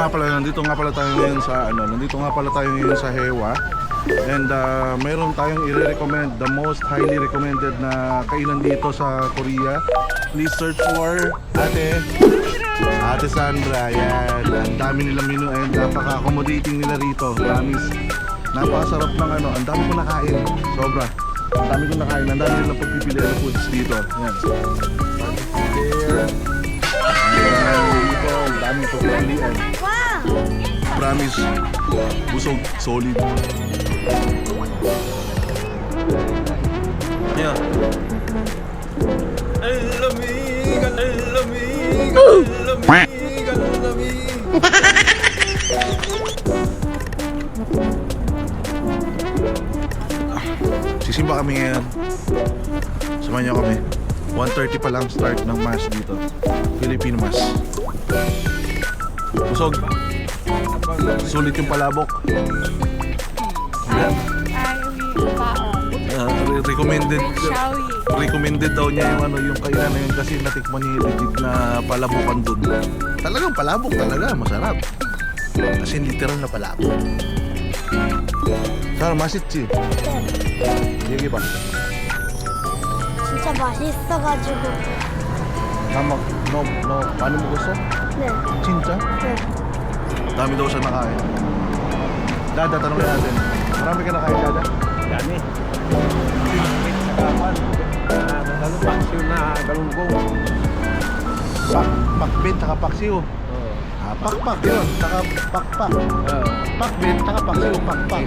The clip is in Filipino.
nga pala, nandito nga pala tayo ngayon sa Hewa. And mayroon tayong i-recommend, the most highly recommended na kainan dito sa Korea. Please search for Ate Sandra. Yan, ang dami nilang menu and napaka-accommodating nila rito. Promise. Napakasarap ng ano, ang dami ko nakain. Sobra. Ang dami ko nakain, ang dami nilang pagpipilian ng foods dito. Yan. Dito, ang dami pagpipilian. Promise, busog, solid. Yeah. Ang lamig, ang lamig, ang lamig, ang lamig. Sisimba kami ngayon. Samahan niyo kami. 1:30 pa lang start ng mass dito. Filipino mass. Busog. Sulit yung palabok. Recommended daw niya yung ano, yung kainan na yun kasi natikman niya yung legit na palabukan dun. Talagang palabok talaga, masarap. Kasi literal na palabok. Sarap, masitsi. Sige ba? 진짜 맛있어가지고. No, paano mo gusto? 네. Chincha? 네. Dami daw siya nakain. Dada, tanongin natin. Marami ka nakain, Dada? Dami. Nakapan. Lalo paksiw na galunggong. Pakbet, saka paksiw. Pakpak yun, saka pakpak. Pakbet, saka paksiw, pakpak.